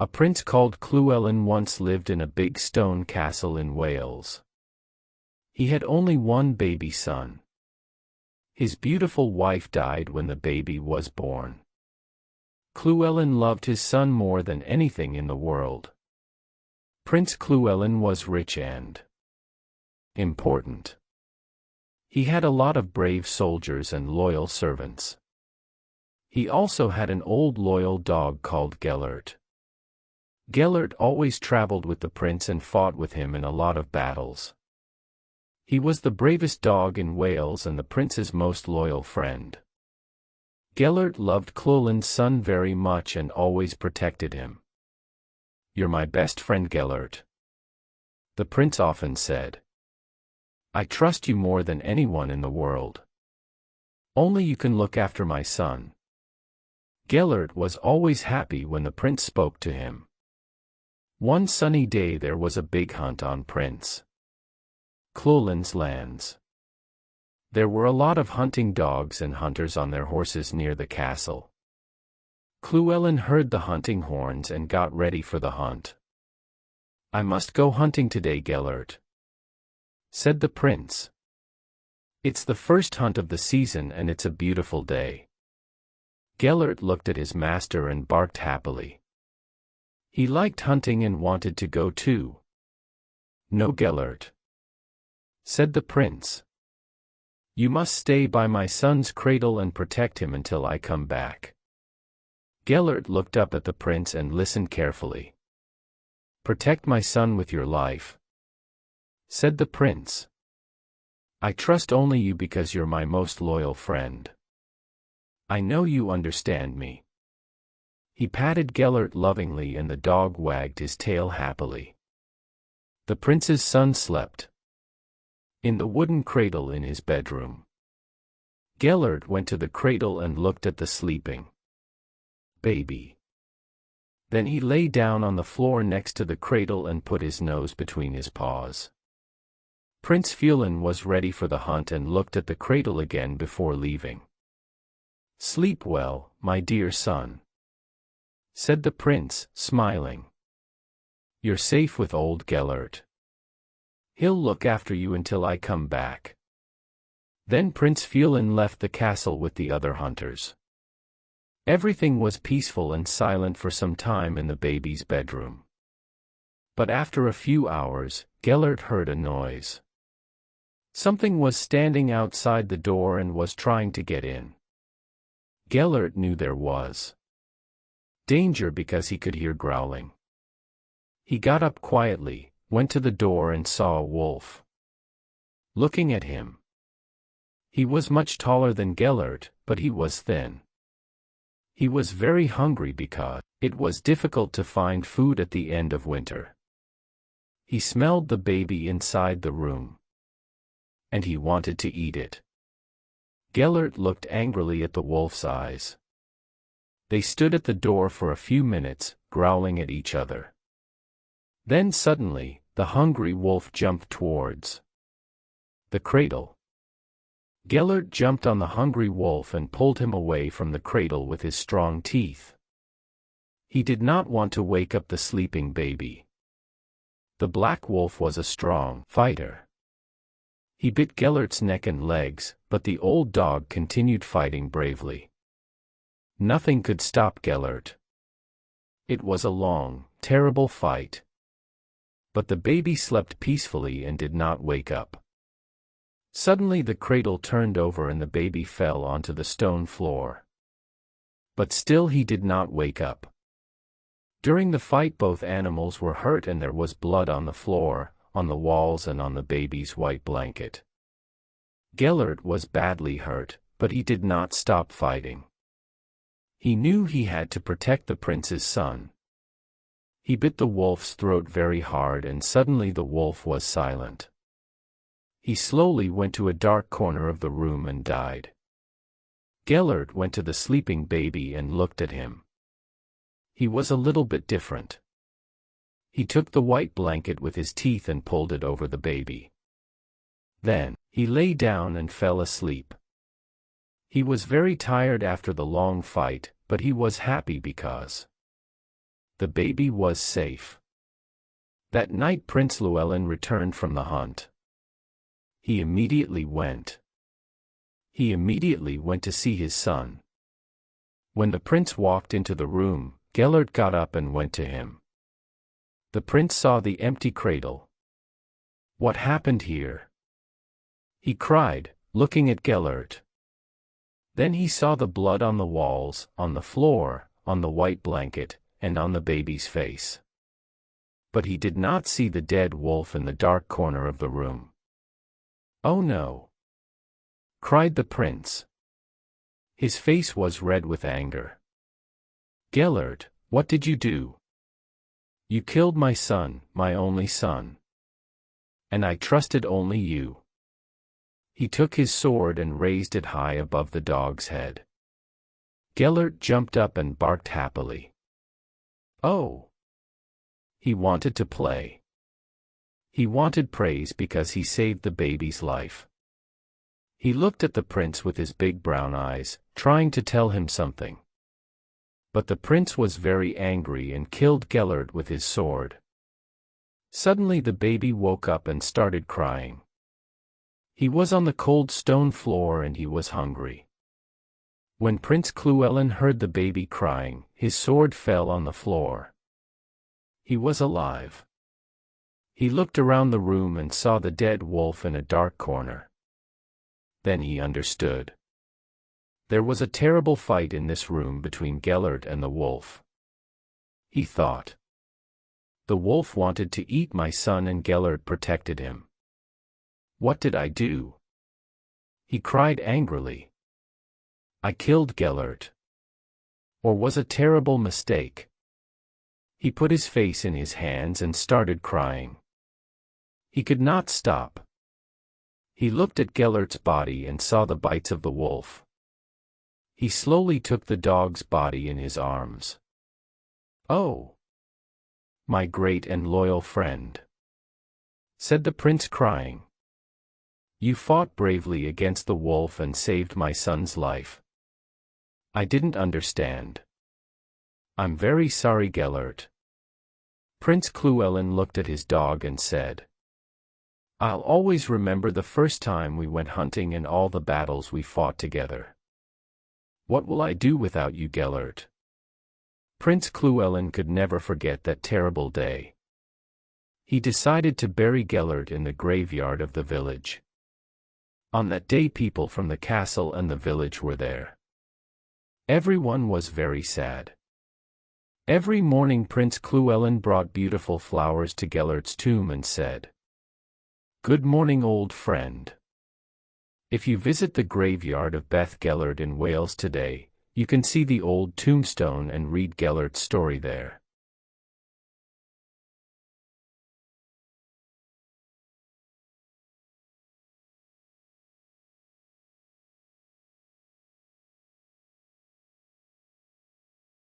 A prince called Llewellyn once lived in a big stone castle in Wales. He had only one baby son. His beautiful wife died when the baby was born. Llewellyn loved his son more than anything in the world. Prince Llewellyn was rich and important. He had a lot of brave soldiers and loyal servants. He also had an old loyal dog called Gellert. Gellert always traveled with the prince and fought with him in a lot of battles. He was the bravest dog in Wales and the prince's most loyal friend. Gellert loved Llewellyn's son very much and always protected him. "You're my best friend, Gellert," the prince often said. "I trust you more than anyone in the world. Only you can look after my son." Gellert was always happy when the prince spoke to him. One sunny day there was a big hunt on Prince Llewellyn's lands. There were a lot of hunting dogs and hunters on their horses near the castle. Llewellyn heard the hunting horns and got ready for the hunt. "I must go hunting today, Gellert," said the prince. "It's the first hunt of the season and it's a beautiful day." Gellert looked at his master and barked happily. He liked hunting and wanted to go too. "No, Gellert," said the prince. "You must stay by my son's cradle and protect him until I come back." Gellert looked up at the prince and listened carefully. "Protect my son with your life," said the prince. "I trust only you because you're my most loyal friend. I know you understand me." He patted Gellert lovingly and the dog wagged his tail happily. The prince's son slept in the wooden cradle in his bedroom. Gellert went to the cradle and looked at the sleeping baby. Then he lay down on the floor next to the cradle and put his nose between his paws. Prince Llewellyn was ready for the hunt and looked at the cradle again before leaving. "Sleep well, my dear son," said the prince, smiling. "You're safe with old Gellert. He'll look after you until I come back." Then Prince Llewellyn left the castle with the other hunters. Everything was peaceful and silent for some time in the baby's bedroom. But after a few hours, Gellert heard a noise. Something was standing outside the door and was trying to get in. Gellert knew there was danger because he could hear growling. He got up quietly, went to the door and saw a wolf looking at him. He was much taller than Gellert, but he was thin. He was very hungry because it was difficult to find food at the end of winter. He smelled the baby inside the room, and he wanted to eat it. Gellert looked angrily at the wolf's eyes. They stood at the door for a few minutes, growling at each other. Then suddenly, the hungry wolf jumped towards the cradle. Gellert jumped on the hungry wolf and pulled him away from the cradle with his strong teeth. He did not want to wake up the sleeping baby. The black wolf was a strong fighter. He bit Gellert's neck and legs, but the old dog continued fighting bravely. Nothing could stop Gellert. It was a long, terrible fight. But the baby slept peacefully and did not wake up. Suddenly the cradle turned over and the baby fell onto the stone floor. But still he did not wake up. During the fight both animals were hurt and there was blood on the floor, on the walls and on the baby's white blanket. Gellert was badly hurt, but he did not stop fighting. He knew he had to protect the prince's son. He bit the wolf's throat very hard and suddenly the wolf was silent. He slowly went to a dark corner of the room and died. Gellert went to the sleeping baby and looked at him. He was a little bit different. He took the white blanket with his teeth and pulled it over the baby. Then, he lay down and fell asleep. He was very tired after the long fight, but he was happy because The baby was safe. That night Prince Llewellyn returned from the hunt. He immediately went to see his son. When the prince walked into the room, Gellert got up and went to him. The prince saw the empty cradle. "What happened here?" he cried, looking at Gellert. Then he saw the blood on the walls, on the floor, on the white blanket, and on the baby's face. But he did not see the dead wolf in the dark corner of the room. "Oh no!" cried the prince. His face was red with anger. "Gellert, what did you do? You killed my son, my only son. And I trusted only you." He took his sword and raised it high above the dog's head. Gellert jumped up and barked happily. Oh! He wanted to play. He wanted praise because he saved the baby's life. He looked at the prince with his big brown eyes, trying to tell him something. But the prince was very angry and killed Gellert with his sword. Suddenly the baby woke up and started crying. He was on the cold stone floor and he was hungry. When Prince Llewellyn heard the baby crying, his sword fell on the floor. He was alive. He looked around the room and saw the dead wolf in a dark corner. Then he understood. There was a terrible fight in this room between Gellert and the wolf. He thought. The wolf wanted to eat my son and Gellert protected him. What did I do? He cried angrily. I killed Gellert. Or was a terrible mistake. He put his face in his hands and started crying. He could not stop. He looked at Gellert's body and saw the bites of the wolf. He slowly took the dog's body in his arms. "Oh, my great and loyal friend," said the prince crying. "You fought bravely against the wolf and saved my son's life. I didn't understand. I'm very sorry, Gellert." Prince Llewellyn looked at his dog and said, "I'll always remember the first time we went hunting and all the battles we fought together. What will I do without you, Gellert?" Prince Llewellyn could never forget that terrible day. He decided to bury Gellert in the graveyard of the village. On that day people from the castle and the village were there. Everyone was very sad. Every morning Prince Llewellyn brought beautiful flowers to Gellert's tomb and said, "Good morning, old friend. If you visit the graveyard of Beth Gellert in Wales today, you can see the old tombstone and read Gellert's story there."